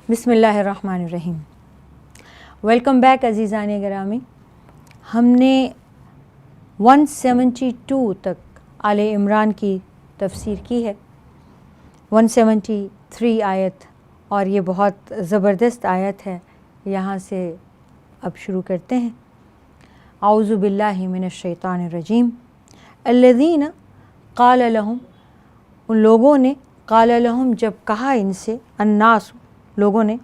بسم اللہ الرحمن الرحیم۔ ویلکم بیک عزیزان گرامی۔ ہم نے 172 تک آل عمران کی تفسیر کی ہے، 173 آیت، اور یہ بہت زبردست آیت ہے۔ یہاں سے اب شروع کرتے ہیں۔ اعوذ باللہ من الشیطان الرجیم۔ الذین قال لہم، ان لوگوں نے، قال لہم جب کہا ان سے، الناس لوگوں نے،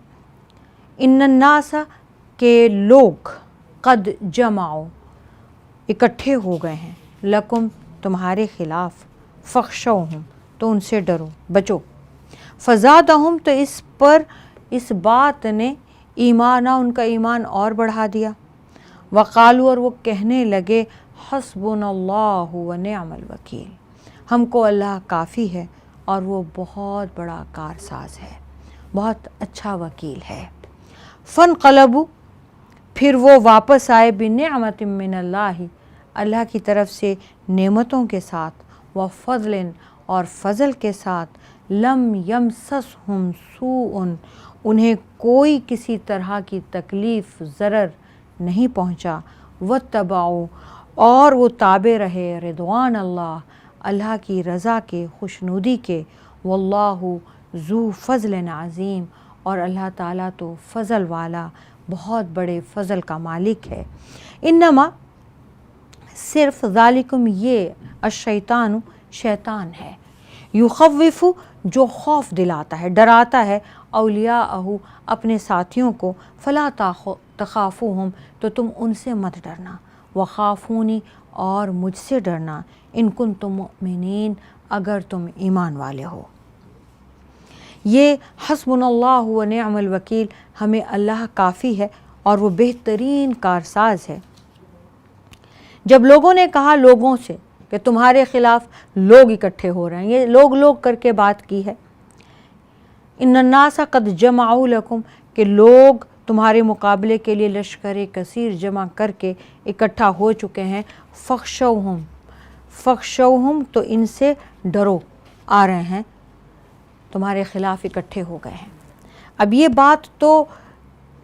ان الناس کے لوگ، قد جمعوا اکٹھے ہو گئے ہیں، لکم تمہارے خلاف، فخشوہم تو ان سے ڈرو بچو، فزادہم تو اس پر اس بات نے ایمانا ان کا ایمان اور بڑھا دیا، وقالوا اور وہ کہنے لگے، حسبنا اللہ ونعم الوکیل، ہم کو اللہ کافی ہے اور وہ بہت بڑا کارساز ہے، بہت اچھا وکیل ہے۔ فانقلبوا پھر وہ واپس آئے، بنعمت من اللہ اللہ کی طرف سے نعمتوں کے ساتھ، وفضل اور فضل کے ساتھ، لم یمسسہم سوء انہیں کوئی کسی طرح کی تکلیف ضرر نہیں پہنچا، واتبعوا اور وہ تابع رہے، رضوان اللہ اللہ کی رضا کے، خوشنودی کے، واللہ ذو فضل عظیم اور اللہ تعالیٰ تو فضل والا، بہت بڑے فضل کا مالک ہے۔ انما صرف ذالکم یہ، الشیطان شیطان ہے، یخوف جو خوف دلاتا ہے، ڈراتا ہے، اولیاءہ اپنے ساتھیوں کو، فلا تخافوہم تو تم ان سے مت ڈرنا، وخافونی اور مجھ سے ڈرنا، ان کنتم مؤمنین اگر تم ایمان والے ہو۔ یہ حسبنا اللہ ونعم الوکیل، ہمیں اللہ کافی ہے اور وہ بہترین کارساز ہے۔ جب لوگوں نے کہا لوگوں سے کہ تمہارے خلاف لوگ اکٹھے ہو رہے ہیں، یہ لوگ کر کے بات کی ہے، ان الناس قد جمعوا لکم کہ لوگ تمہارے مقابلے کے لیے لشکر کثیر جمع کر کے اکٹھا ہو چکے ہیں، فخشوہم تو ان سے ڈرو، آ رہے ہیں تمہارے خلاف اکٹھے ہو گئے ہیں۔ اب یہ بات تو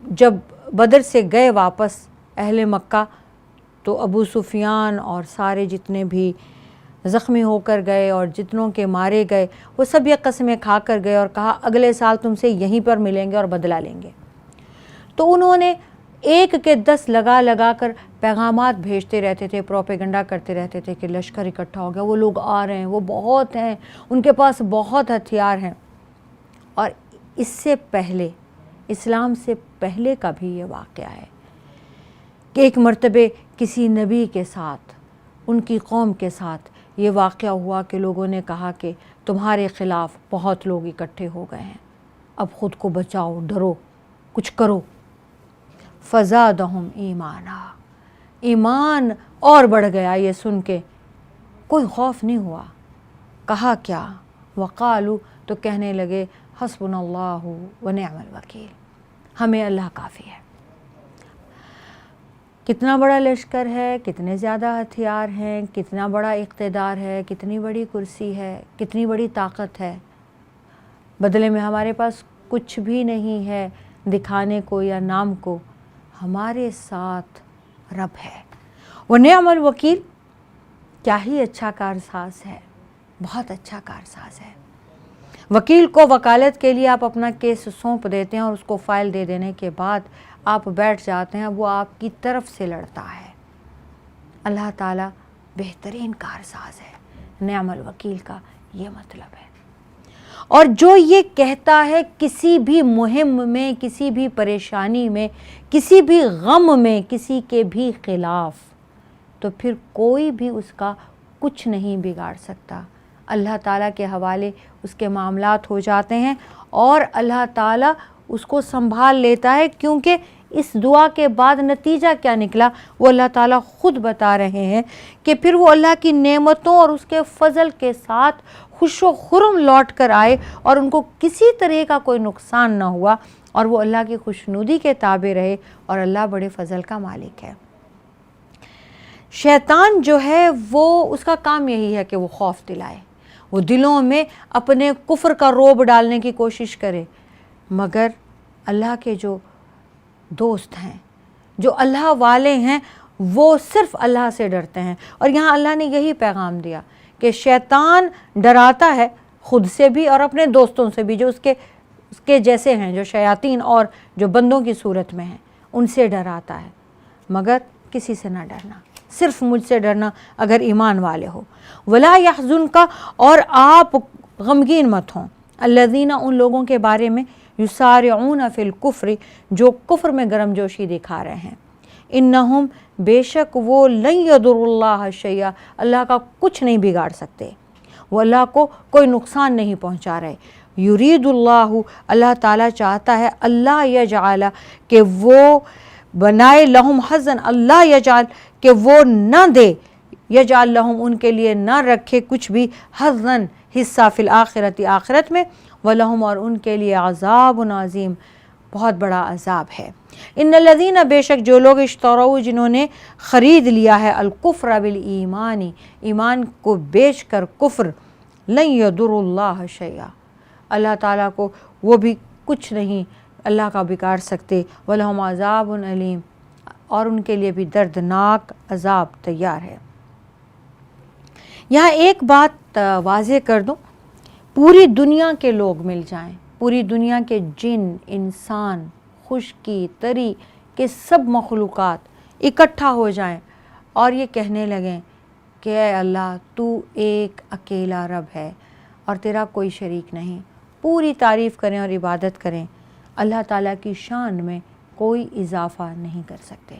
جب بدر سے گئے واپس اہل مکہ تو ابو سفیان اور سارے جتنے بھی زخمی ہو کر گئے اور جتنوں کے مارے گئے، وہ سب یہ قسمیں کھا کر گئے اور کہا اگلے سال تم سے یہیں پر ملیں گے اور بدلہ لیں گے۔ تو انہوں نے ایک کے 10 لگا کر پیغامات بھیجتے رہتے تھے، پروپیگنڈا کرتے رہتے تھے کہ لشکر اکٹھا ہو گیا، وہ لوگ آ رہے ہیں، وہ بہت ہیں، ان کے پاس بہت ہتھیار ہیں۔ اور اس سے پہلے، اسلام سے پہلے کا بھی یہ واقعہ ہے کہ ایک مرتبہ کسی نبی کے ساتھ، ان کی قوم کے ساتھ یہ واقعہ ہوا کہ لوگوں نے کہا کہ تمہارے خلاف بہت لوگ اکٹھے ہو گئے ہیں، اب خود کو بچاؤ، ڈرو، کچھ کرو۔ فزادہم ایمانا، ایمان اور بڑھ گیا یہ سن کے، کوئی خوف نہیں ہوا۔ کہا کیا؟ وقالو تو کہنے لگے، حسبنا اللہ ونعم الوکیل، ہمیں اللہ کافی ہے۔ کتنا بڑا لشکر ہے، کتنے زیادہ ہتھیار ہیں، کتنا بڑا اقتدار ہے، کتنی بڑی کرسی ہے، کتنی بڑی طاقت ہے، بدلے میں ہمارے پاس کچھ بھی نہیں ہے دکھانے کو یا نام کو، ہمارے ساتھ رب ہے۔ ونعم الوکیل، کیا ہی اچھا کارساز ہے، بہت اچھا کارساز ہے۔ وکیل کو وکالت کے لیے آپ اپنا کیس سونپ دیتے ہیں اور اس کو فائل دے دینے کے بعد آپ بیٹھ جاتے ہیں، وہ آپ کی طرف سے لڑتا ہے۔ اللہ تعالیٰ بہترین کارساز ہے، نعم الوکیل کا یہ مطلب ہے۔ اور جو یہ کہتا ہے کسی بھی مہم میں، کسی بھی پریشانی میں، کسی بھی غم میں، کسی کے بھی خلاف، تو پھر کوئی بھی اس کا کچھ نہیں بگاڑ سکتا۔ اللہ تعالیٰ کے حوالے اس کے معاملات ہو جاتے ہیں اور اللہ تعالیٰ اس کو سنبھال لیتا ہے، کیونکہ اس دعا کے بعد نتیجہ کیا نکلا وہ اللہ تعالیٰ خود بتا رہے ہیں کہ پھر وہ اللہ کی نعمتوں اور اس کے فضل کے ساتھ خوش و خرم لوٹ کر آئے اور ان کو کسی طرح کا کوئی نقصان نہ ہوا، اور وہ اللہ کی خوشنودی کے تابع رہے، اور اللہ بڑے فضل کا مالک ہے۔ شیطان جو ہے وہ، اس کا کام یہی ہے کہ وہ خوف دلائے، وہ دلوں میں اپنے کفر کا رعب ڈالنے کی کوشش کرے، مگر اللہ کے جو دوست ہیں، جو اللہ والے ہیں، وہ صرف اللہ سے ڈرتے ہیں۔ اور یہاں اللہ نے یہی پیغام دیا کہ شیطان ڈراتا ہے خود سے بھی اور اپنے دوستوں سے بھی، جو اس کے جیسے ہیں، جو شیاطین اور جو بندوں کی صورت میں ہیں، ان سے ڈراتا ہے، مگر کسی سے نہ ڈرنا، صرف مجھ سے ڈرنا اگر ایمان والے ہو۔ ولا یحزنک، اور آپ غمگین مت ہوں، الذین، ان لوگوں کے بارے میں، یسارعون فی الکفر، جو کفر میں گرم جوشی دکھا رہے ہیں، انہم، بے شک وہ، لن یضروا اللہ شیئا، اللہ کا کچھ نہیں بگاڑ سکتے، وہ اللہ کو کوئی نقصان نہیں پہنچا رہے۔ یرید اللہ، اللہ تعالیٰ چاہتا ہے، اللہ یجعل، کہ وہ بنائے، لہم حظاً، اللہ یجعل، کہ وہ نہ دے، یجعل لہم، ان کے لیے نہ رکھے کچھ بھی، حظاً، حصہ، فی الآخرۃ، آخرت میں، ولہم، اور ان کے لیے، عذاب عظیم، بہت بڑا عذاب ہے۔ ان الذین، بے شک جو لوگ، اشتروا، جنہوں نے خرید لیا ہے، الکفر بالایمان، ایمان کو بیچ کر کفر، لن یضروا اللہ شیئا، اللہ تعالیٰ کو وہ بھی کچھ نہیں اللہ کا بگاڑ سکتے، وَلَهُمْ عَذَابٌ علیم، اور ان کے لیے بھی دردناک عذاب تیار ہے۔ یہاں ایک بات واضح کر دوں، پوری دنیا کے لوگ مل جائیں، پوری دنیا کے جن، انسان، خشکی، تری کے سب مخلوقات اکٹھا ہو جائیں اور یہ کہنے لگیں کہ اے اللہ، تو ایک اکیلا رب ہے اور تیرا کوئی شریک نہیں، پوری تعریف کریں اور عبادت کریں، اللہ تعالیٰ کی شان میں کوئی اضافہ نہیں کر سکتے۔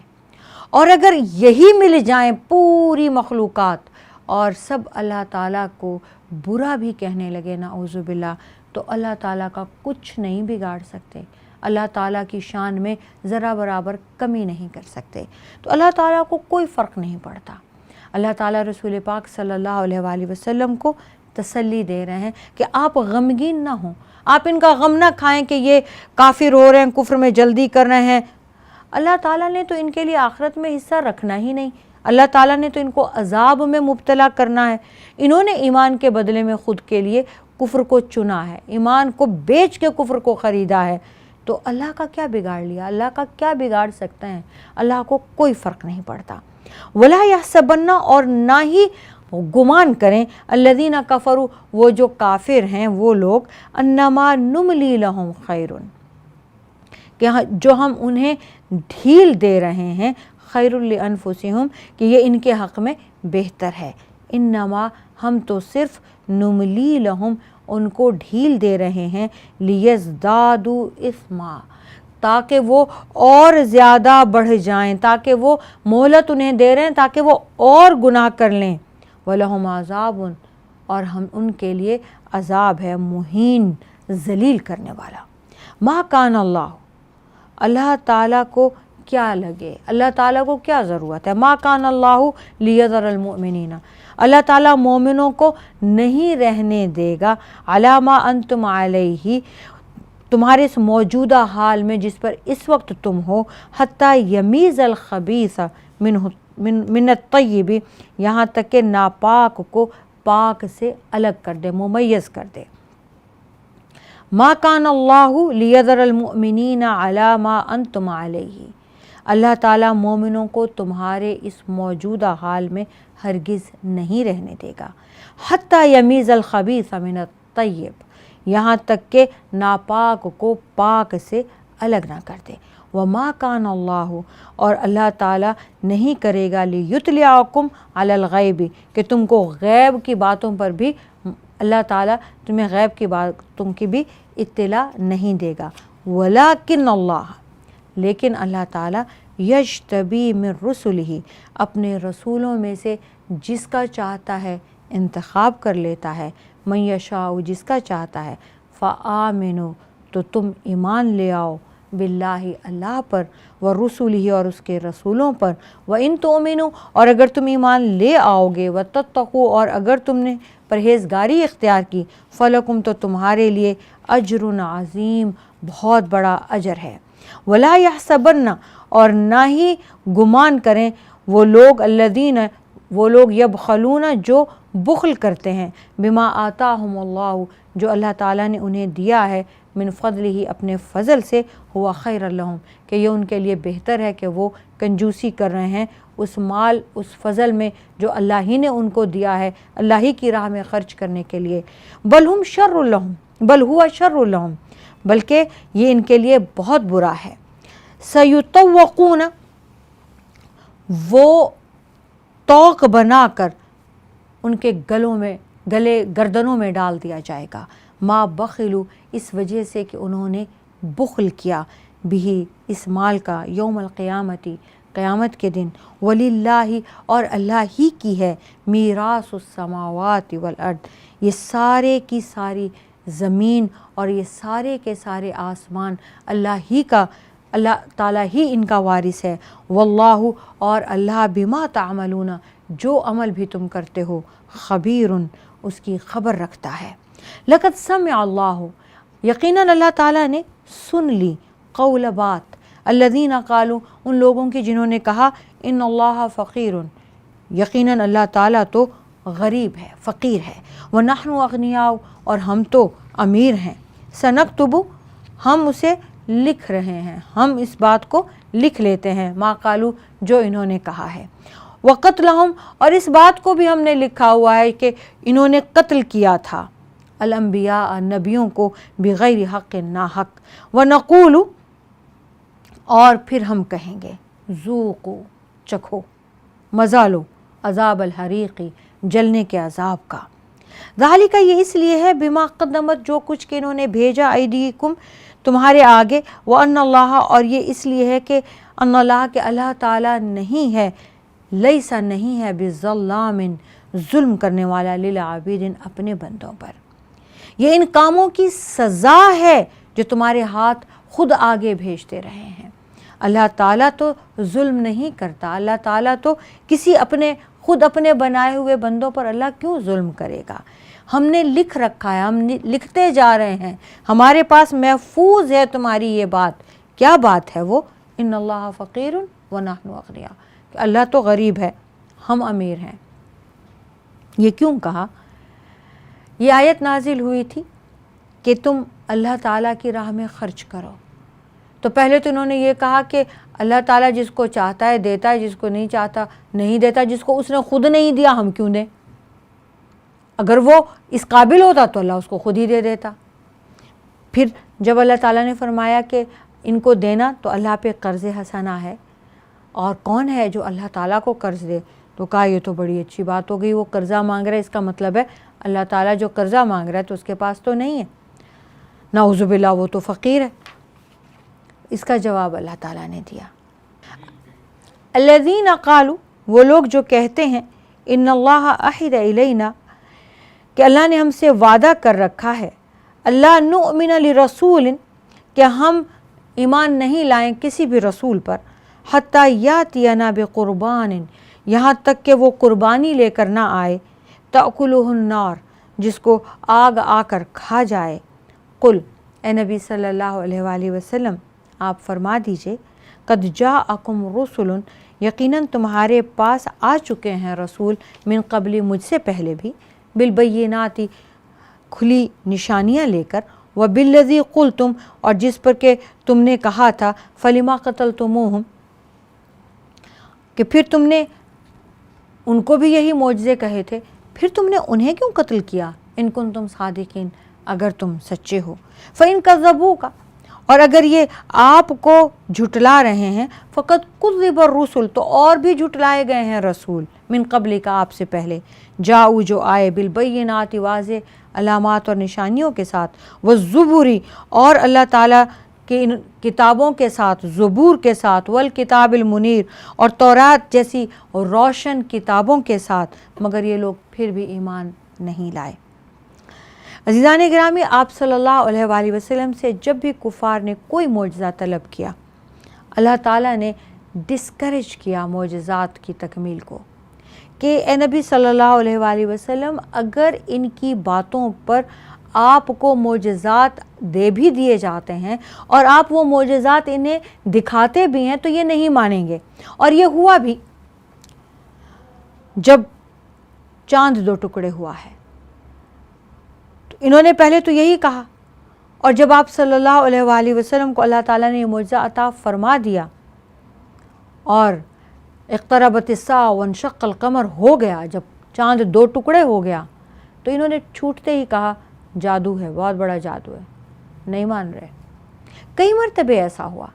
اور اگر یہی مل جائیں پوری مخلوقات اور سب اللہ تعالیٰ کو برا بھی کہنے لگے، نعوذ باللہ، تو اللہ تعالیٰ کا کچھ نہیں بگاڑ سکتے، اللہ تعالیٰ کی شان میں ذرا برابر کمی نہیں کر سکتے۔ تو اللہ تعالیٰ کو کوئی فرق نہیں پڑتا۔ اللہ تعالیٰ رسول پاک صلی اللہ علیہ وآلہ وسلم کو تسلی دے رہے ہیں کہ آپ غمگین نہ ہوں، آپ ان کا غم نہ کھائیں کہ یہ کافر ہو رہے ہیں، کفر میں جلدی کر رہے ہیں۔ اللہ تعالیٰ نے تو ان کے لیے آخرت میں حصہ رکھنا ہی نہیں، اللہ تعالیٰ نے تو ان کو عذاب میں مبتلا کرنا ہے۔ انہوں نے ایمان کے بدلے میں خود کے لیے کفر کو چنا ہے، ایمان کو بیچ کے کفر کو خریدا ہے، تو اللہ کا کیا بگاڑ لیا، اللہ کا کیا بگاڑ سکتے ہیں، اللہ کو کوئی فرق نہیں پڑتا۔ ولا یحسبن، اور نہ ہی گمان کریں، الذین کفروا، وہ جو کافر ہیں وہ لوگ، انما نملی لہم خیر، کہ جو ہم انہیں ڈھیل دے رہے ہیں، خیر لانفسہم، کہ یہ ان کے حق میں بہتر ہے، انما، ہم تو صرف، نملی لہم، ان کو ڈھیل دے رہے ہیں، لیزدادوا اثما، تاکہ وہ اور زیادہ بڑھ جائیں، تاکہ وہ مہلت انہیں دے رہے ہیں تاکہ وہ اور گناہ کر لیں، وَلَهُمْ عَذَابٌ، اور ہم ان کے لیے عذاب ہے مہین، ذلیل کرنے والا۔ ما کان اللہ، اللہ تعالیٰ کو کیا لگے، اللہ تعالیٰ کو کیا ضرورت ہے، ما کان اللہ لیذر المؤمنین، اللہ تعالیٰ مومنوں کو نہیں رہنے دے گا، علی ما انتم علیہ، تمہارے اس موجودہ حال میں جس پر اس وقت تم ہو، حتی یمیز الخبیث من الطیب، یہاں تک کہ ناپاک کو پاک سے الگ کر دے، ممیز کر دے۔ ما کان اللہ لیذر المؤمنین علی ما انتم علیہ، اللہ تعالیٰ مومنوں کو تمہارے اس موجودہ حال میں ہرگز نہیں رہنے دے گا، حتی یمیز الخبیث من الطیب، یہاں تک کہ ناپاک کو پاک سے الگ نہ کر دے۔ وما کان اللہ، اور اللہ تعالیٰ نہیں کرے گا، لیطلعکم علی الغیب، کہ تم کو غیب کی باتوں پر بھی اللہ تعالیٰ تمہیں غیب کی باتوں کی بھی اطلاع نہیں دے گا، ولیکن اللہ، لیکن اللہ تعالیٰ، یجتبی من رسلہ، اپنے رسولوں میں سے جس کا چاہتا ہے انتخاب کر لیتا ہے، من یشاء، جس کا چاہتا ہے، فآمنوا، تو تم ایمان لے آؤ، باللہ، اللہ پر، ورسولہ، اور اس کے رسولوں پر، وَإِن تُؤْمِنُوا، اور اگر تم ایمان لے آؤ گے، وَتَتَّقُوا، اور اگر تم نے پرہیزگاری اختیار کی، فَلَكُمْ، تو تمہارے لیے اجر عظیم، بہت بڑا اجر ہے۔ وَلَا يَحْسَبَنَّ، اور نہ ہی گمان کریں وہ لوگ، الذین، وہ لوگ، یبخلون، جو بخل کرتے ہیں، بما آتاہم اللہ، جو اللہ تعالیٰ نے انہیں دیا ہے، من فضلہ اپنے فضل سے، ہوا خیر لہم کہ یہ ان کے لیے بہتر ہے کہ وہ کنجوسی کر رہے ہیں اس مال اس فضل میں جو اللہ ہی نے ان کو دیا ہے اللہ ہی کی راہ میں خرچ کرنے کے لیے، بل ہم شر لہم بل ہوا شر لہم بلکہ یہ ان کے لیے بہت برا ہے، سیطوقون وہ طوق بنا کر ان کے گردنوں میں ڈال دیا جائے گا، ما بخلو اس وجہ سے کہ انہوں نے بخل کیا، بھی اس مال کا، یوم القیامتی قیامت کے دن، وللہ اور اللہ ہی کی ہے، میراث السماوات والارض یہ سارے کی ساری زمین اور یہ سارے کے سارے آسمان اللہ ہی کا، اللہ تعالیٰ ہی ان کا وارث ہے، واللہ اور اللہ بما تعملون جو عمل بھی تم کرتے ہو خبیر اس کی خبر رکھتا ہے، لقد سمع اللہ یقیناً اللہ تعالیٰ نے سن لی، قول بات، الذین قالوا ان لوگوں کی جنہوں نے کہا، ان اللہ فقیر یقیناً اللہ تعالیٰ تو غریب ہے فقیر ہے، ونحن اغنیاء اور ہم تو امیر ہیں، سنکتب ہم اسے لکھ رہے ہیں، ہم اس بات کو لکھ لیتے ہیں، ما قالوا جو انہوں نے کہا ہے، وقتلہم اور اس بات کو بھی ہم نے لکھا ہوا ہے کہ انہوں نے قتل کیا تھا الانبیاء نبیوں کو بغیر حق ناحق، ونقول اور پھر ہم کہیں گے، ذوقوا چکھو مزہ لو عذاب الحریقی جلنے کے عذاب کا، ذالک یہ اس لیے ہے بما قدمت جو کچھ کہ انہوں نے بھیجا ایدیکم تمہارے آگے، وان اللہ اور یہ اس لیے ہے کہ ان اللہ کہ اللہ تعالیٰ نہیں ہے، لیسا نہیں ہے بظلام ظلم کرنے والا للعابدین اپنے بندوں پر، یہ ان کاموں کی سزا ہے جو تمہارے ہاتھ خود آگے بھیجتے رہے ہیں، اللہ تعالیٰ تو ظلم نہیں کرتا، اللہ تعالیٰ تو کسی خود اپنے بنائے ہوئے بندوں پر اللہ کیوں ظلم کرے گا، ہم نے لکھ رکھا ہے، ہم لکھتے جا رہے ہیں، ہمارے پاس محفوظ ہے تمہاری یہ بات، کیا بات ہے وہ، ان اللہ فقیر ونحن اغنیاء کہ اللہ تو غریب ہے ہم امیر ہیں۔ یہ کیوں کہا؟ یہ آیت نازل ہوئی تھی کہ تم اللہ تعالیٰ کی راہ میں خرچ کرو، تو پہلے تو انہوں نے یہ کہا کہ اللہ تعالیٰ جس کو چاہتا ہے دیتا ہے، جس کو نہیں چاہتا نہیں دیتا، جس کو اس نے خود نہیں دیا ہم کیوں دیں، اگر وہ اس قابل ہوتا تو اللہ اس کو خود ہی دے دیتا۔ پھر جب اللہ تعالیٰ نے فرمایا کہ ان کو دینا تو اللہ پہ قرض حسنہ ہے، اور کون ہے جو اللہ تعالیٰ کو قرض دے، تو کہا یہ تو بڑی اچھی بات ہو گئی، وہ قرضہ مانگ رہا ہے اس کا مطلب ہے اللہ تعالیٰ جو قرضہ مانگ رہا ہے تو اس کے پاس تو نہیں ہے، نعوذ باللہ وہ تو فقیر ہے۔ اس کا جواب اللہ تعالیٰ نے دیا، الذین قالوا وہ لوگ جو کہتے ہیں، ان اللہ عہد الینا کہ اللہ نے ہم سے وعدہ کر رکھا ہے، اللہ نؤمن لرسول کہ ہم ایمان نہیں لائیں کسی بھی رسول پر، حتی یاتینا بقربان یہاں تک کہ وہ قربانی لے کر نہ آئے، تأکلہ النار جس کو آگ آ کر کھا جائے، قل اے نبی صلی اللہ علیہ وآلہ وسلم آپ فرما دیجئے، قد جاءکم رسل یقیناً تمہارے پاس آ چکے ہیں رسول، من قبل مجھ سے پہلے بھی، بالبینات کھلی نشانیاں لے کر، وبالذی قلتم اور جس پر کہ تم نے کہا تھا، فلما قتلتموہم کہ پھر تم نے ان کو بھی یہی معجزے کہے تھے، پھر تم نے انہیں کیوں قتل کیا، ان کنتم صادقین اگر تم سچے ہو، فإن کذبوک اور اگر یہ آپ کو جھٹلا رہے ہیں، فقط کذب الرسل تو اور بھی جھٹلائے گئے ہیں رسول، من قبل کا آپ سے پہلے، جاؤ جو آئے، بالبینات واضح علامات اور نشانیوں کے ساتھ، والزبری اور اللہ تعالیٰ کی ان کتابوں کے ساتھ، زبور کے ساتھ، والکتاب المنیر اور تورات جیسی روشن کتابوں کے ساتھ، مگر یہ لوگ پھر بھی ایمان نہیں لائے۔ عزیزان گرامی، آپ صلی اللہ علیہ وآلہ وسلم سے جب بھی کفار نے کوئی معجزہ طلب کیا، اللہ تعالیٰ نے ڈسکریج کیا معجزات کی تکمیل کو، کہ اے نبی صلی اللہ علیہ وآلہ وسلم اگر ان کی باتوں پر آپ کو معجزات دے بھی دیے جاتے ہیں اور آپ وہ معجزات انہیں دکھاتے بھی ہیں تو یہ نہیں مانیں گے، اور یہ ہوا بھی جب چاند 2 ٹکڑے ہوا ہے، تو انہوں نے پہلے تو یہی کہا، اور جب آپ صلی اللہ علیہ وآلہ وسلم کو اللہ تعالیٰ نے یہ معجزہ عطا فرما دیا اور اقتربت الساعہ وانشق القمر ہو گیا، جب چاند 2 ٹکڑے ہو گیا، تو انہوں نے چھوٹتے ہی کہا جادو ہے، بہت بڑا جادو ہے، نہیں مان رہے۔ کئی مرتبے ایسا ہوا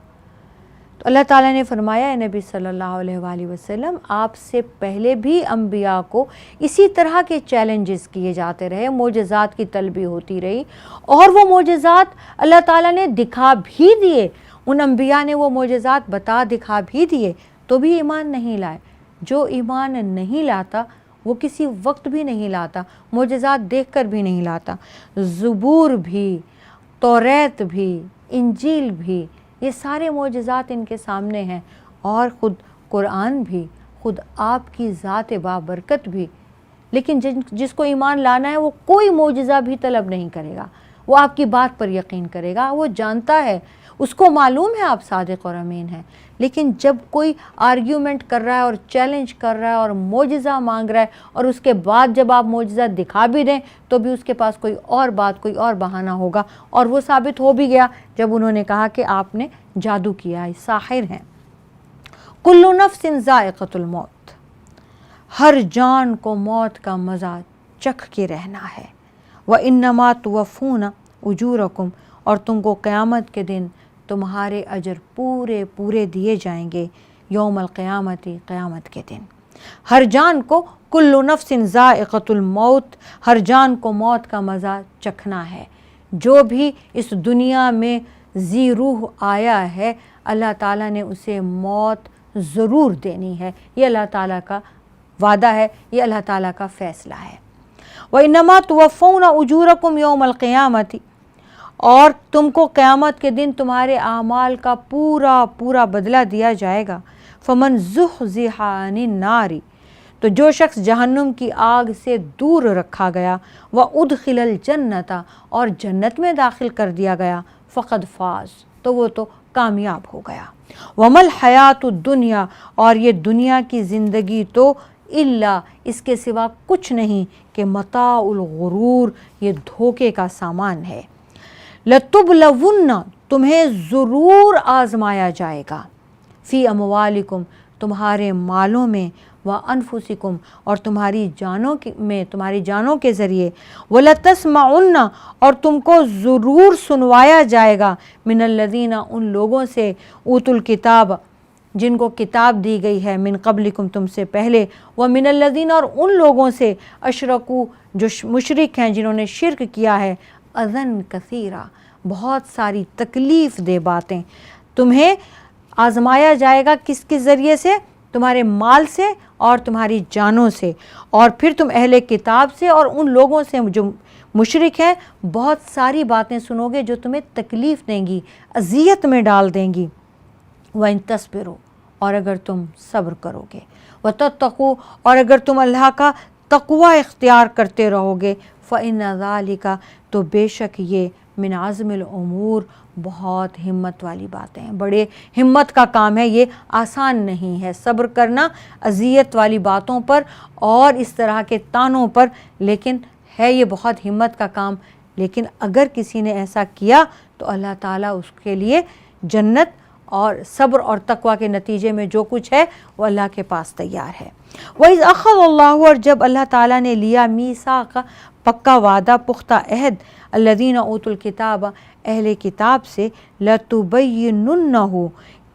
تو اللہ تعالیٰ نے فرمایا اے نبی صلی اللہ علیہ وآلہ وسلم، آپ سے پہلے بھی انبیاء کو اسی طرح کے چیلنجز کیے جاتے رہے، معجزات کی طلبی ہوتی رہی، اور وہ معجزات اللہ تعالیٰ نے دکھا بھی دیے، ان انبیاء نے وہ معجزات بتا دکھا بھی دیے، تو بھی ایمان نہیں لائے۔ جو ایمان نہیں لاتا وہ کسی وقت بھی نہیں لاتا، معجزات دیکھ کر بھی نہیں لاتا۔ زبور بھی، توریت بھی، انجیل بھی، یہ سارے معجزات ان کے سامنے ہیں، اور خود قرآن بھی، خود آپ کی ذات بابرکت بھی۔ لیکن جس کو ایمان لانا ہے وہ کوئی معجزہ بھی طلب نہیں کرے گا، وہ آپ کی بات پر یقین کرے گا، وہ جانتا ہے، اس کو معلوم ہے آپ صادق اور امین ہیں۔ لیکن جب کوئی آرگیومنٹ کر رہا ہے اور چیلنج کر رہا ہے اور معجزہ مانگ رہا ہے، اور اس کے بعد جب آپ معجزہ دکھا بھی دیں تو بھی اس کے پاس کوئی اور بات، کوئی اور بہانہ ہوگا، اور وہ ثابت ہو بھی گیا جب انہوں نے کہا کہ آپ نے جادو کیا ہے، ساحر ہیں۔ کل نفس ذائقۃ الموت، ہر جان کو موت کا مزہ چکھ کے رہنا ہے۔ وَإِنَّمَا تُوَفُّونَ أُجُورَكُمْ، اور تم کو قیامت کے دن تمہارے اجر پورے پورے دیے جائیں گے، یوم القیامت، قیامت کے دن۔ ہر جان کو، کل نفس ذائقۃ الموت، ہر جان کو موت کا مزہ چکھنا ہے۔ جو بھی اس دنیا میں ذی روح آیا ہے اللہ تعالیٰ نے اسے موت ضرور دینی ہے، یہ اللہ تعالیٰ کا وعدہ ہے، یہ اللہ تعالیٰ کا فیصلہ ہے۔ وَإِنَّمَا تُوَفُّونَ أُجُورَكُمْ يَوْمَ الْقِيَامَةِ، اور تم کو قیامت کے دن تمہارے اعمال کا پورا پورا بدلہ دیا جائے گا۔ فَمَنْ زُحْزِحَ عَنِ النَّارِ، تو جو شخص جہنم کی آگ سے دور رکھا گیا، وَأُدْخِلَ الْجَنَّةَ، اور جنت میں داخل کر دیا گیا، فَقَدْ فَازَ، تو وہ تو کامیاب ہو گیا۔ وَمَا الْحَيَاةُ الدُّنْيَا، اور یہ دنیا کی زندگی تو الا، اس کے سوا کچھ نہیں کہ متاع الغرور، یہ دھوکے کا سامان ہے۔ لَتُبْلَوُنَّ، تمہیں ضرور آزمایا جائے گا، فی اموالکم، تمہارے مالوں میں، وانفسکم، اور تمہاری جانوں کے ذریعے، وَلَتَسْمَعُنَّ، اور تم کو ضرور سنوایا جائے گا، من الذین، ان لوگوں سے، اوتوا الکتاب، جن کو کتاب دی گئی ہے، من قبلکم، تم سے پہلے، ومن الذین، اور ان لوگوں سے، اشرکوا، جو مشرک ہیں، جنہوں نے شرک کیا ہے، اذًا کثیرا، بہت ساری تکلیف دہ باتیں۔ تمہیں آزمایا جائے گا کس کے ذریعے سے؟ تمہارے مال سے اور تمہاری جانوں سے، اور پھر تم اہل کتاب سے اور ان لوگوں سے جو مشرک ہیں، بہت ساری باتیں سنو گے جو تمہیں تکلیف دیں گی، اذیت میں ڈال دیں گی۔ وَإِن تَصْبِرُوا، اور اگر تم صبر کرو گے، وَتَتَّقُوا، اور اگر تم اللہ کا تقوی اختیار کرتے رہو گے، فَإِنَّ ذَلِكَ، تو بے شک یہ، من عزم الامور، بہت ہمت والی باتیں ہیں، بڑے ہمت کا کام ہے، یہ آسان نہیں ہے صبر کرنا اذیت والی باتوں پر اور اس طرح کے تانوں پر، لیکن ہے یہ بہت ہمت کا کام۔ لیکن اگر کسی نے ایسا کیا تو اللہ تعالیٰ اس کے لیے جنت اور صبر اور تقوی کے نتیجے میں جو کچھ ہے وہ اللہ کے پاس تیار ہے۔ وَإِذْ أَخَذَ اللَّهُ، اور جب اللہ تعالیٰ نے لیا میثاق، پکا وعدہ، پختہ عہد، الذین اوتوا الکتاب، اہل کتاب سے، لَتُبَيِّنُنَّهُ،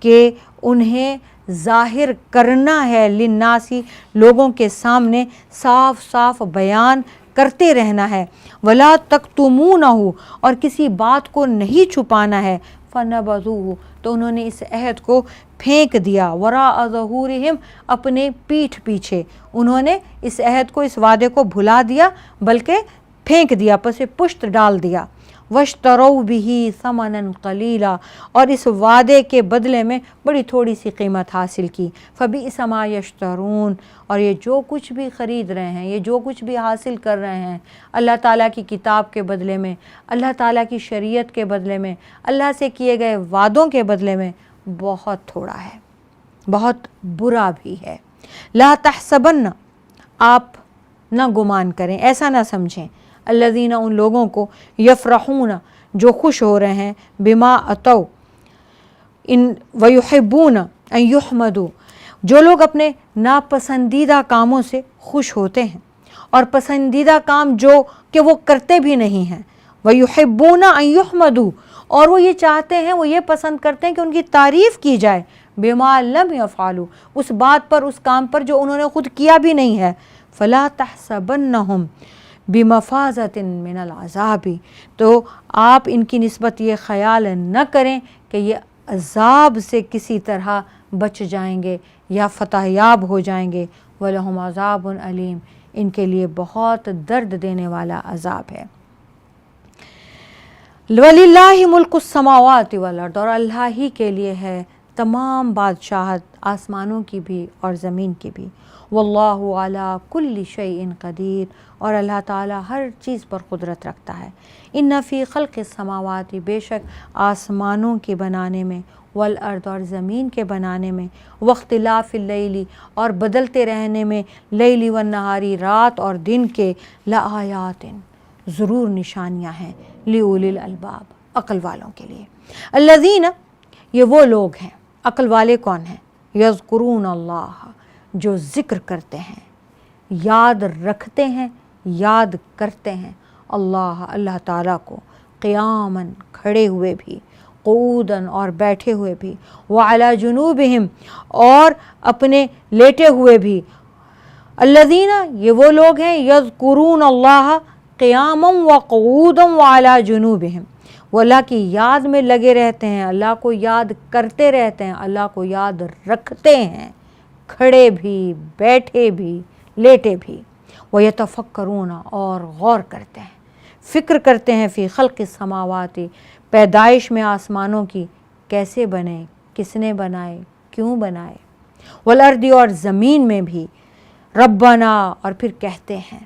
کہ انہیں ظاہر کرنا ہے، للناس، لوگوں کے سامنے صاف صاف بیان کرتے رہنا ہے، وَلَا تَكْتُمُونَهُ، اور کسی بات کو نہیں چھپانا ہے، فَنَبَذُوهُ، تو انہوں نے اس عہد کو پھینک دیا، وراء ظہورہم، اپنے پیٹھ پیچھے، انہوں نے اس عہد کو، اس وعدے کو بھلا دیا، بلکہ پھینک دیا، پس پشت ڈال دیا۔ واشتروا بہ ثمنا قلیلا، اور اس وعدے کے بدلے میں بڑی تھوڑی سی قیمت حاصل کی، فبئس ما یشترون، اور یہ جو کچھ بھی خرید رہے ہیں، یہ جو کچھ بھی حاصل کر رہے ہیں اللہ تعالیٰ کی کتاب کے بدلے میں، اللہ تعالیٰ کی شریعت کے بدلے میں، اللہ سے کیے گئے وعدوں کے بدلے میں، بہت تھوڑا ہے، بہت برا بھی ہے۔ لا تحسبن، آپ نہ گمان کریں، ایسا نہ سمجھیں، الذین، ان لوگوں کو، یفرحون، جو خوش ہو رہے ہیں، بما اتو ان ویحبون ان یحمدوا، جو لوگ اپنے ناپسندیدہ کاموں سے خوش ہوتے ہیں اور پسندیدہ کام جو کہ وہ کرتے بھی نہیں ہیں، ویحبون ان یحمدوا، اور وہ یہ چاہتے ہیں، وہ یہ پسند کرتے ہیں کہ ان کی تعریف کی جائے، بما لم یفعلوا، اس بات پر، اس کام پر جو انہوں نے خود کیا بھی نہیں ہے، فلا تحسبنہم بمفازۃ من العذاب، تو آپ ان کی نسبت یہ خیال نہ کریں کہ یہ عذاب سے کسی طرح بچ جائیں گے یا فتح یاب ہو جائیں گے، وَلَهُمْ عَذَابٌ علیم، ان کے لیے بہت درد دینے والا عذاب ہے۔ وَلِلَّهِ مُلْكُ السَّمَاوَاتِ وَالْأَرْضِ، اور اللہ ہی کے لیے ہے تمام بادشاہت، آسمانوں کی بھی اور زمین کی بھی، وَاللَّهُ عَلَى كُلِّ شَيْءٍ قدیر، اور اللہ تعالیٰ ہر چیز پر قدرت رکھتا ہے۔ اِنَّ فِي خَلْقِ السَّمَاوَاتِ، بے شک آسمانوں کے بنانے میں، والارض، اور زمین کے بنانے میں، واختلاف اللیل، اور بدلتے رہنے میں، لیل والنہاری، رات اور دن کے، لآیات، ضرور نشانیاں ہیں، لِأُولِي الْأَلْبَابِ، عقل والوں کے لیے۔ الذین، یہ وہ لوگ ہیں، عقل والے کون ہیں؟ یذکرون اللہ، جو ذکر کرتے ہیں، یاد رکھتے ہیں، یاد کرتے ہیں اللہ تعالیٰ کو، قیاماً، کھڑے ہوئے بھی، قعوداً، اور بیٹھے ہوئے بھی، وعلی جنوبہم، اور اپنے لیٹے ہوئے بھی۔ الذین، یہ وہ لوگ ہیں، یذکرون اللہ قیاما وقعودا وعلی جنوبہم، وہ اللہ کی یاد میں لگے رہتے ہیں، اللہ کو یاد کرتے رہتے ہیں، اللہ کو یاد رکھتے ہیں، کھڑے بھی، بیٹھے بھی، لیٹے بھی۔ وَيَتَفَكَّرُونَ، اور غور کرتے ہیں، فکر کرتے ہیں، فی خلق السماوات، پیدائش میں آسمانوں کی، کیسے بنے، کس نے بنائے، کیوں بنائے، والارض، اور زمین میں بھی، ربنا، اور پھر کہتے ہیں،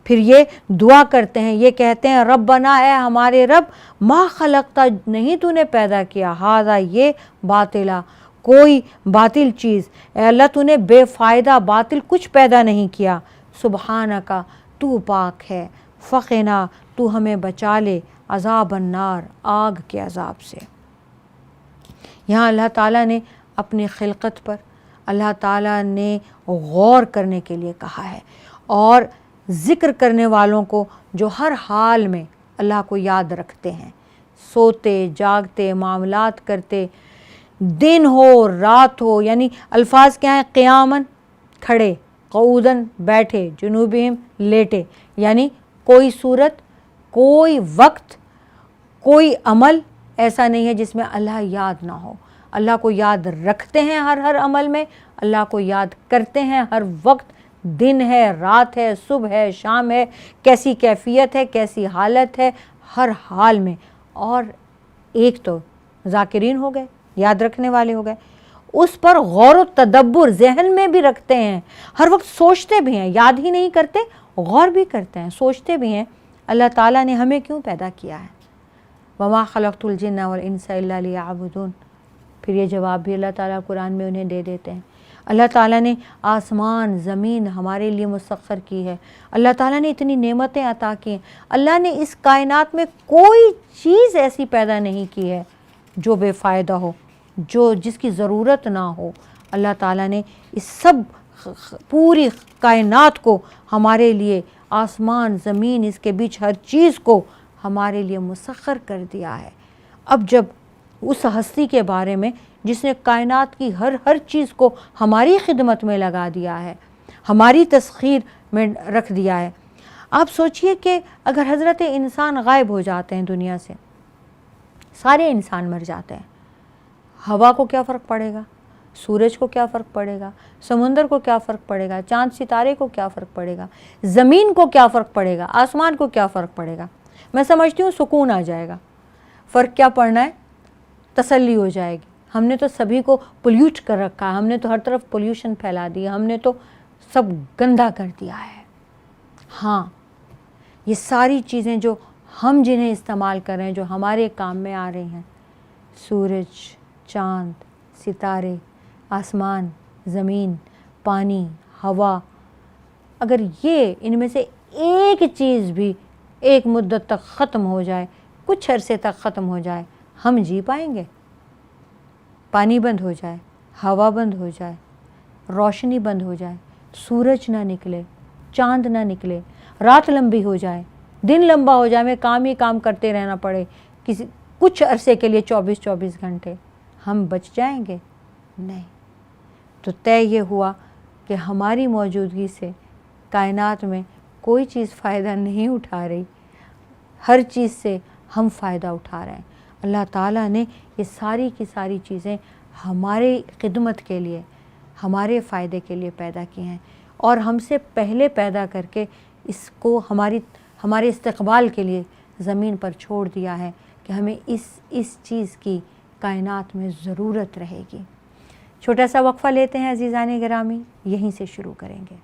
پھر یہ دعا کرتے ہیں، یہ کہتے ہیں، ربنا، اے ہمارے رب، ما خلقتا، نہیں تو نے پیدا کیا، ھذا، یہ، باطلا، کوئی باطل چیز، اے اللہ تو نے بے فائدہ باطل کچھ پیدا نہیں کیا، سبحانکا، تو پاک ہے، فقنا، تو ہمیں بچا لے، عذاب النار، آگ کے عذاب سے۔ یہاں اللہ تعالیٰ نے اپنی خلقت پر اللہ تعالیٰ نے غور کرنے کے لیے کہا ہے، اور ذکر کرنے والوں کو جو ہر حال میں اللہ کو یاد رکھتے ہیں، سوتے جاگتے، معاملات کرتے، دن ہو رات ہو، یعنی الفاظ کیا ہیں، قیاماً، کھڑے، قعوداً، بیٹھے، جنوبہم، لیٹے، یعنی کوئی صورت، کوئی وقت، کوئی عمل ایسا نہیں ہے جس میں اللہ یاد نہ ہو، اللہ کو یاد رکھتے ہیں ہر عمل میں، اللہ کو یاد کرتے ہیں ہر وقت، دن ہے، رات ہے، صبح ہے، شام ہے، کیسی کیفیت ہے، کیسی حالت ہے، ہر حال میں۔ اور ایک تو ذاکرین ہو گئے، یاد رکھنے والے ہو گئے، اس پر غور و تدبر ذہن میں بھی رکھتے ہیں، ہر وقت سوچتے بھی ہیں، یاد ہی نہیں کرتے، غور بھی کرتے ہیں، سوچتے بھی ہیں، اللہ تعالیٰ نے ہمیں کیوں پیدا کیا ہے، وما خلقت الجن والانس الا لیعبدون۔ پھر یہ جواب بھی اللہ تعالیٰ قرآن میں انہیں دے دیتے ہیں۔ اللہ تعالیٰ نے آسمان زمین ہمارے لیے مسخر کی ہے، اللہ تعالیٰ نے اتنی نعمتیں عطا کی ہیں، اللہ نے اس کائنات میں کوئی چیز ایسی پیدا نہیں کی ہے جو بے فائدہ ہو، جس کی ضرورت نہ ہو۔ اللہ تعالیٰ نے اس سب پوری کائنات کو ہمارے لیے، آسمان زمین، اس کے بیچ ہر چیز کو ہمارے لیے مسخر کر دیا ہے۔ اب جب اس ہستی کے بارے میں جس نے کائنات کی ہر چیز کو ہماری خدمت میں لگا دیا ہے، ہماری تسخیر میں رکھ دیا ہے، آپ سوچئے کہ اگر حضرت انسان غائب ہو جاتے ہیں دنیا سے، سارے انسان مر جاتے ہیں، ہوا کو کیا فرق پڑے گا، سورج کو کیا فرق پڑے گا، سمندر کو کیا فرق پڑے گا، چاند ستارے کو کیا فرق پڑے گا، زمین کو کیا فرق پڑے گا، آسمان کو کیا فرق پڑے گا؟ میں سمجھتی ہوں سکون آ جائے گا۔ فرق کیا پڑنا ہے؟ تسلی ہو جائے گی۔ ہم نے تو سبھی کو پولیوٹ کر رکھا ہے، ہم نے تو ہر طرف پولیوشن پھیلا دیا، ہم نے تو سب گندا کر دیا ہے۔ ہاں، یہ ساری چیزیں جو ہم جنہیں استعمال کر رہے ہیں، جو ہمارے کام میں آ رہی ہیں، سورج، چاند، ستارے، آسمان، زمین، پانی، ہوا، اگر یہ ان میں سے ایک چیز بھی ایک مدت تک ختم ہو جائے، کچھ عرصے تک ختم ہو جائے، ہم جی پائیں گے؟ پانی بند ہو جائے، ہوا بند ہو جائے، روشنی بند ہو جائے، سورج نہ نکلے، چاند نہ نکلے، رات لمبی ہو جائے، دن لمبا ہو جائے، ہمیں کام ہی کام کرتے رہنا پڑے کچھ عرصے کے لیے 24 گھنٹے، ہم بچ جائیں گے؟ نہیں۔ تو طے یہ ہوا کہ ہماری موجودگی سے کائنات میں کوئی چیز فائدہ نہیں اٹھا رہی، ہر چیز سے ہم فائدہ اٹھا رہے ہیں۔ اللہ تعالیٰ نے یہ ساری کی ساری چیزیں ہمارے خدمت کے لیے، ہمارے فائدے کے لیے پیدا کی ہیں، اور ہم سے پہلے پیدا کر کے اس کو ہمارے استقبال کے لیے زمین پر چھوڑ دیا ہے کہ ہمیں اس چیز کی کائنات میں ضرورت رہے گی۔ چھوٹا سا وقفہ لیتے ہیں عزیزان گرامی، یہیں سے شروع کریں گے۔